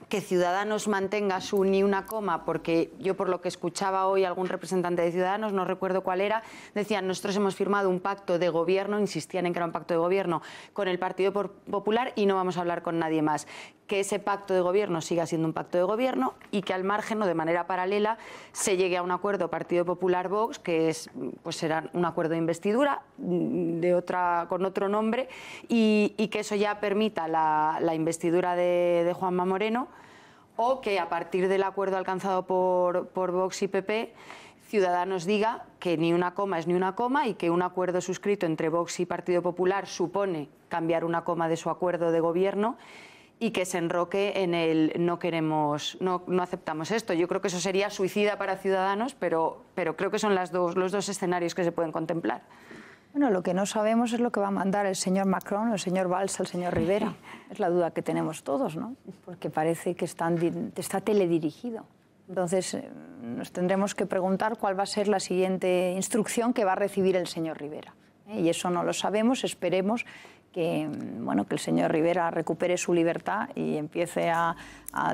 Speaker 6: Que Ciudadanos mantenga su ni una coma, porque yo por lo que escuchaba hoy algún representante de Ciudadanos, no recuerdo cuál era, decían, nosotros hemos firmado un pacto de gobierno, insistían en que era un pacto de gobierno con el Partido Popular y no vamos a hablar con nadie más. Que ese pacto de gobierno siga siendo un pacto de gobierno y que al margen o de manera paralela se llegue a un acuerdo Partido Popular-Vox, que es, pues será un acuerdo de investidura con otro nombre y que eso ya permita la investidura de Juanma Moreno, o que a partir del acuerdo alcanzado por Vox y PP, Ciudadanos diga que ni una coma es ni una coma y que un acuerdo suscrito entre Vox y Partido Popular supone cambiar una coma de su acuerdo de gobierno y que se enroque en el no queremos, no aceptamos esto. Yo creo que eso sería suicida para Ciudadanos, pero creo que son los dos escenarios que se pueden contemplar.
Speaker 3: Bueno, lo que no sabemos es lo que va a mandar el señor Macron, el señor Valls, el señor Rivera. Es la duda que tenemos todos, ¿no? Porque parece que está teledirigido. Entonces, nos tendremos que preguntar cuál va a ser la siguiente instrucción que va a recibir el señor Rivera. Y eso no lo sabemos, esperemos que el señor Rivera recupere su libertad y empiece a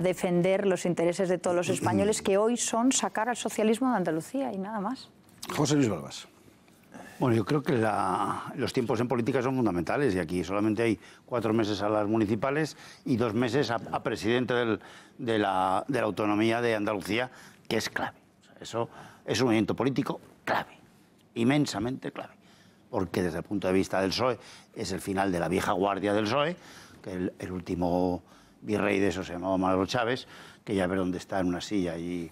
Speaker 3: defender los intereses de todos los españoles, que hoy son sacar al socialismo de Andalucía y nada más.
Speaker 1: José Luis Balbás.
Speaker 8: Bueno, yo creo que los tiempos en política son fundamentales y aquí solamente hay 4 meses a las municipales y 2 meses a presidente de la autonomía de Andalucía, que es clave. O sea, eso es un movimiento político clave, inmensamente clave, porque desde el punto de vista del PSOE es el final de la vieja guardia del PSOE, que el último virrey de eso se llamaba Manolo Chávez, que ya ve dónde está en una silla allí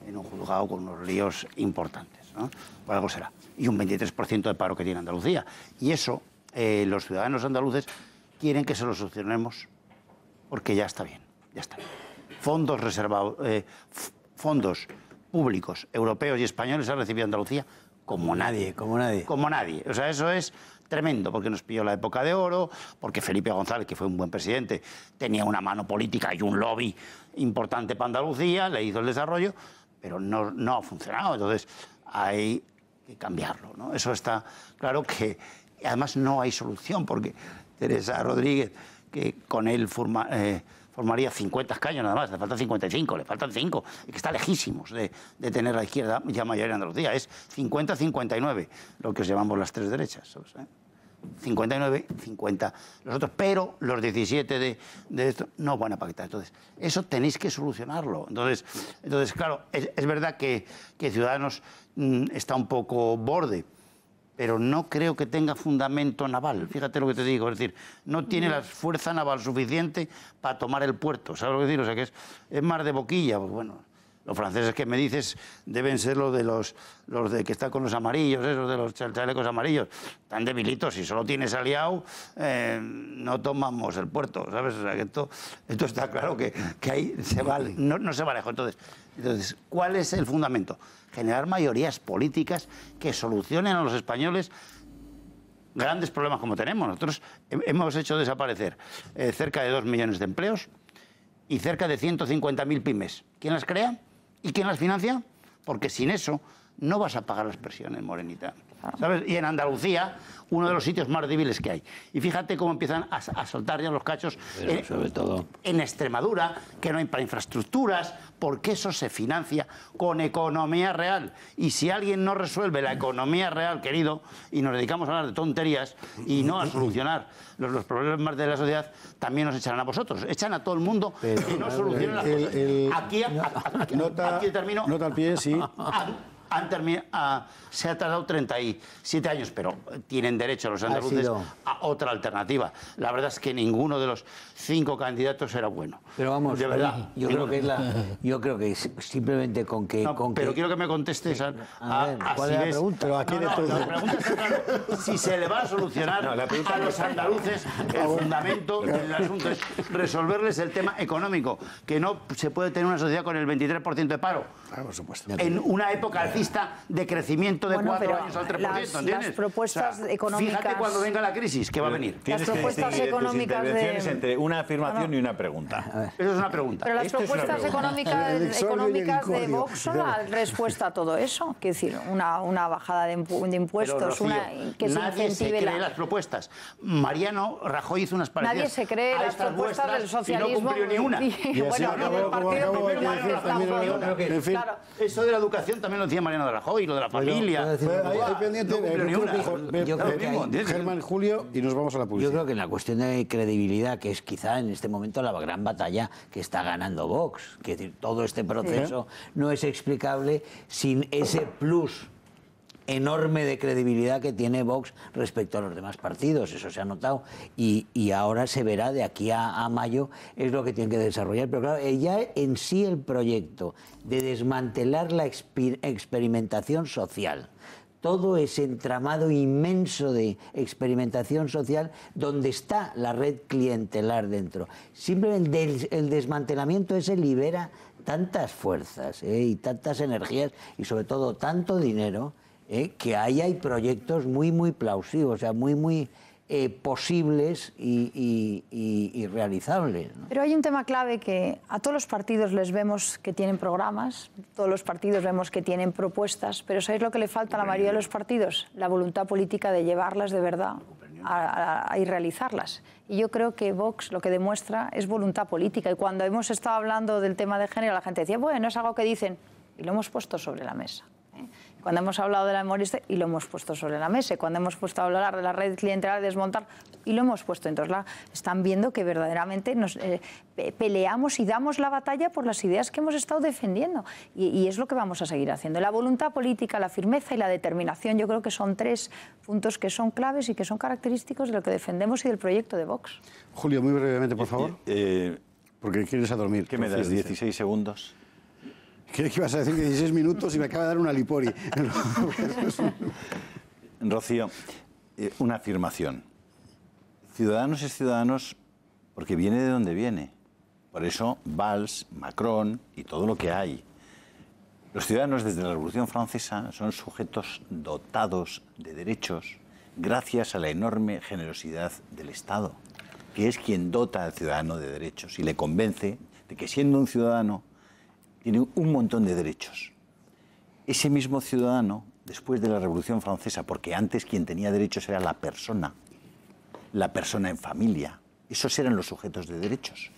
Speaker 8: en un juzgado con unos líos importantes, ¿no? Por algo será. Y un 23% de paro que tiene Andalucía. Y eso, los ciudadanos andaluces quieren que se lo solucionemos porque ya está bien, ya está bien. Fondos reservados, fondos públicos, europeos y españoles ha recibido Andalucía como nadie.
Speaker 7: Como nadie.
Speaker 8: Como nadie. O sea, eso es tremendo, porque nos pilló la época de oro, porque Felipe González, que fue un buen presidente, tenía una mano política y un lobby importante para Andalucía, le hizo el desarrollo, pero no ha funcionado. Entonces, hay que cambiarlo, ¿no? Eso está claro, que además no hay solución, porque Teresa Rodríguez, que con él formaría 50 escaños nada más, le faltan 55, le faltan 5, y que está lejísimos de tener la izquierda ya mayoría en Andalucía. Es 50-59, lo que os llamamos las tres derechas, ¿sabes? 59, 50 los otros, pero los 17 de esto no van a pactar. Entonces, eso tenéis que solucionarlo. Entonces claro, es verdad que Ciudadanos está un poco borde, pero no creo que tenga fundamento naval. Fíjate lo que te digo, es decir, no tiene la fuerza naval suficiente para tomar el puerto, ¿sabes lo que decir? O sea, que es más de boquilla, pues bueno. Los franceses que me dices deben ser los de que están con los amarillos, esos de los chalecos amarillos, tan debilitos. Si solo tienes aliado, no tomamos el puerto, ¿sabes? O sea, que esto está claro que ahí se va, no se va lejos. Entonces, ¿cuál es el fundamento? Generar mayorías políticas que solucionen a los españoles grandes problemas como tenemos. Nosotros hemos hecho desaparecer cerca de 2 millones de empleos y cerca de 150.000 pymes. ¿Quién las crea? ¿Y quién las financia? Porque sin eso no vas a pagar las pensiones, Morenita, ¿sabes? Y en Andalucía, uno de los sitios más débiles que hay. Y fíjate cómo empiezan a soltar ya los cachos,
Speaker 7: sobre todo
Speaker 8: en Extremadura, que no hay para infraestructuras, porque eso se financia con economía real. Y si alguien no resuelve la economía real, querido, y nos dedicamos a hablar de tonterías y no a solucionar los problemas de la sociedad, también nos echarán a vosotros. Echan a todo el mundo que no solucionen las cosas. Aquí termino.
Speaker 1: Nota al pie, sí.
Speaker 8: se ha tardado 37 años, pero tienen derecho los andaluces a otra alternativa. La verdad es que ninguno de los 5 candidatos era bueno.
Speaker 7: Pero vamos,
Speaker 8: de verdad.
Speaker 7: Yo creo que simplemente con que...
Speaker 8: pero quiero que me contestes a
Speaker 7: ¿cuál es la pregunta?
Speaker 8: Pero la pregunta está clara. Si se le va a solucionar a los andaluces, el fundamento del asunto es resolverles el tema económico, que no se puede tener una sociedad con el 23% de paro.
Speaker 1: Por supuesto.
Speaker 8: En una época alcista de crecimiento de 4 años al 3%, ¿entiendes?
Speaker 3: Las propuestas económicas...
Speaker 8: Fíjate cuando venga la crisis, que va a venir.
Speaker 5: Tienes
Speaker 3: las propuestas
Speaker 5: que
Speaker 3: económicas
Speaker 5: tus intervenciones entre una afirmación y una pregunta.
Speaker 8: Eso es una pregunta.
Speaker 3: Pero las propuestas económicas de Vox son la respuesta a todo eso. Quiero decir, una bajada de impuestos,
Speaker 8: Pero, Rocío,
Speaker 3: que se
Speaker 8: nadie
Speaker 3: incentive
Speaker 8: se cree las propuestas. Mariano Rajoy hizo unas parecidas.
Speaker 3: Nadie se cree las propuestas del socialismo.
Speaker 8: Y no cumplió ni una.
Speaker 3: Bueno, del Partido Popular.
Speaker 1: En fin.
Speaker 8: Eso de la educación también lo decía Mariano Rajoy, lo de la familia.
Speaker 1: Hay pendiente
Speaker 8: de
Speaker 1: Germán, Julio, y nos vamos a la publicidad.
Speaker 7: Yo creo que en la cuestión de credibilidad, que es quizá en este momento la gran batalla que está ganando Vox, que es decir, todo este proceso no es explicable sin ese plus enorme de credibilidad que tiene Vox respecto a los demás partidos, eso se ha notado, y ahora se verá de aquí a mayo, es lo que tienen que desarrollar. Pero claro, ya en sí el proyecto de desmantelar la experimentación social, todo ese entramado inmenso de experimentación social donde está la red clientelar dentro. Simplemente el desmantelamiento ese libera tantas fuerzas y tantas energías y sobre todo tanto dinero que ahí hay proyectos muy plausibles, o sea, muy posibles y realizables, ¿no?
Speaker 3: Pero hay un tema clave que a todos los partidos les vemos que tienen programas, todos los partidos vemos que tienen propuestas, pero ¿sabéis lo que le falta a la mayoría de los partidos? La voluntad política de llevarlas de verdad y realizarlas. Y yo creo que Vox lo que demuestra es voluntad política. Y cuando hemos estado hablando del tema de género, la gente decía, bueno, es algo que dicen, y lo hemos puesto sobre la mesa. Cuando hemos hablado de la memoria y lo hemos puesto sobre la mesa, cuando hemos puesto a hablar de la red clientelar, desmontar, y lo hemos puesto. Entonces están viendo que verdaderamente nos peleamos y damos la batalla por las ideas que hemos estado defendiendo. Y es lo que vamos a seguir haciendo. La voluntad política, la firmeza y la determinación, yo creo que son 3 puntos que son claves y que son característicos de lo que defendemos y del proyecto de Vox.
Speaker 1: Julio, muy brevemente, por favor. Porque quieres a dormir.
Speaker 5: ¿Qué me das? 16 segundos.
Speaker 1: Creí que ibas a decir que 16 minutos y me acaba de dar una lipori.
Speaker 5: Rocío, una afirmación. Ciudadanos es Ciudadanos porque viene de donde viene. Por eso Valls, Macron y todo lo que hay. Los ciudadanos desde la Revolución Francesa son sujetos dotados de derechos gracias a la enorme generosidad del Estado, que es quien dota al ciudadano de derechos y le convence de que siendo un ciudadano tiene un montón de derechos. Ese mismo ciudadano, después de la Revolución Francesa, porque antes quien tenía derechos era la persona en familia, esos eran los sujetos de derechos.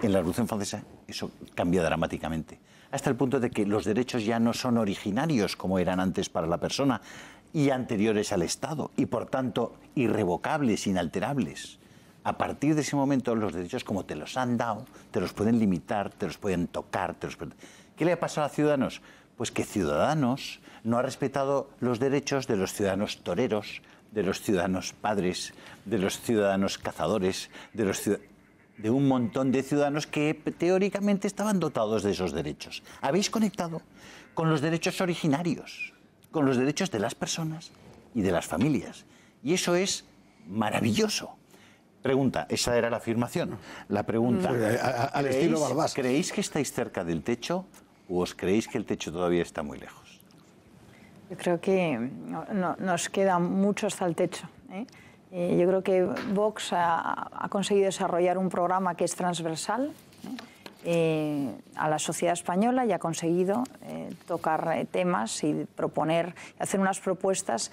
Speaker 5: En la Revolución Francesa eso cambia dramáticamente, hasta el punto de que los derechos ya no son originarios como eran antes para la persona y anteriores al Estado, y por tanto irrevocables, inalterables. A partir de ese momento, los derechos, como te los han dado, te los pueden limitar, te los pueden tocar. ¿Qué le ha pasado a Ciudadanos? Pues que Ciudadanos no ha respetado los derechos de los ciudadanos toreros, de los ciudadanos padres, de los ciudadanos cazadores, de un montón de ciudadanos que teóricamente estaban dotados de esos derechos. Habéis conectado con los derechos originarios, con los derechos de las personas y de las familias. Y eso es maravilloso. Pregunta, esa era la afirmación. La pregunta,
Speaker 1: al estilo Balbás.
Speaker 5: ¿Creéis que estáis cerca del techo o os creéis que el techo todavía está muy lejos?
Speaker 3: Yo creo que nos queda mucho hasta el techo. Yo creo que Vox ha conseguido desarrollar un programa que es transversal a la sociedad española y ha conseguido tocar temas y proponer, hacer unas propuestas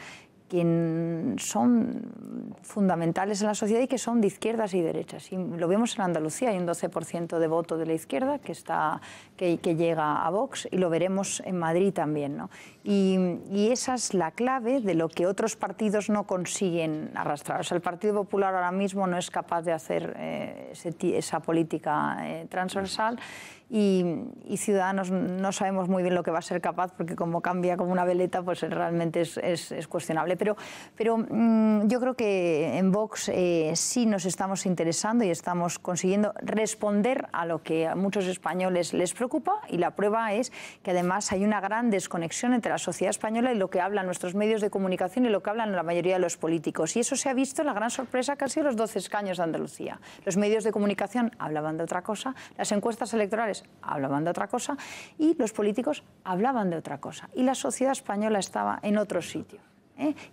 Speaker 3: que son fundamentales en la sociedad y que son de izquierdas y derechas. Y lo vemos en Andalucía, hay un 12% de voto de la izquierda que llega a Vox, y lo veremos en Madrid también, ¿no? Y esa es la clave de lo que otros partidos no consiguen arrastrar. O sea, el Partido Popular ahora mismo no es capaz de hacer esa política transversal, y Ciudadanos no sabemos muy bien lo que va a ser capaz, porque como cambia como una veleta, pues realmente es cuestionable. Pero yo creo que en Vox sí nos estamos interesando y estamos consiguiendo responder a lo que a muchos españoles les preocupa, y la prueba es que además hay una gran desconexión entre la sociedad española y lo que hablan nuestros medios de comunicación y lo que hablan la mayoría de los políticos. Y eso se ha visto en la gran sorpresa que han sido los 12 escaños de Andalucía. Los medios de comunicación hablaban de otra cosa, las encuestas electorales hablaban de otra cosa y los políticos hablaban de otra cosa. Y la sociedad española estaba en otro sitio.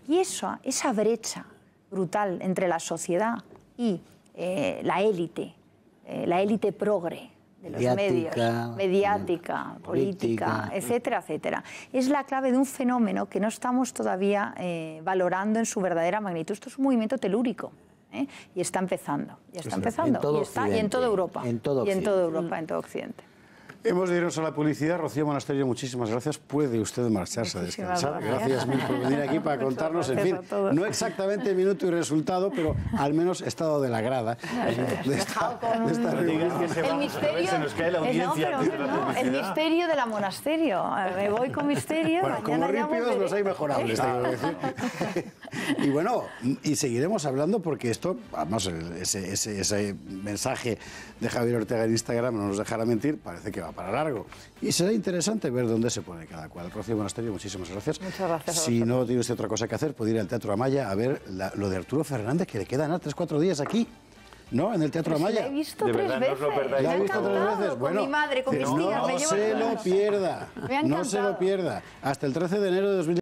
Speaker 3: Y esa brecha brutal entre la sociedad y la élite progre de los medios, mediática, política, etcétera, etcétera, es la clave de un fenómeno que no estamos todavía valorando en su verdadera magnitud. Esto es un movimiento telúrico. Y está empezando, y en toda Europa, en todo Occidente.
Speaker 1: Hemos de irnos a la publicidad. Rocío Monasterio, muchísimas gracias. Puede usted marcharse a descansar. Gracias mil por venir aquí para contarnos, en fin, no exactamente minuto y resultado, pero al menos estado de la grada de esta reunión.
Speaker 3: El misterio, el misterio de la Monasterio. Me voy con misterio.
Speaker 1: Bueno, como rípidos los hay mejorables, tengo que decir. Y bueno, y seguiremos hablando, porque esto, además, ese mensaje de Javier Ortega en Instagram no nos dejará mentir, parece que va para largo. Y será interesante ver dónde se pone cada cual. Rocío Monasterio, muchísimas gracias.
Speaker 3: Muchas gracias.
Speaker 1: Si no tiene usted otra cosa que hacer, puede ir al Teatro Amaya a ver lo de Arturo Fernández, que le quedan 3-4 días aquí. ¿No? En el Teatro Amaya.
Speaker 3: La he visto tres veces.
Speaker 1: ¿La ha visto 3 veces? Bueno,
Speaker 3: con mi madre, con mis tías.
Speaker 1: No se lo pierda. No se lo pierda. Hasta el 13 de enero de 2020.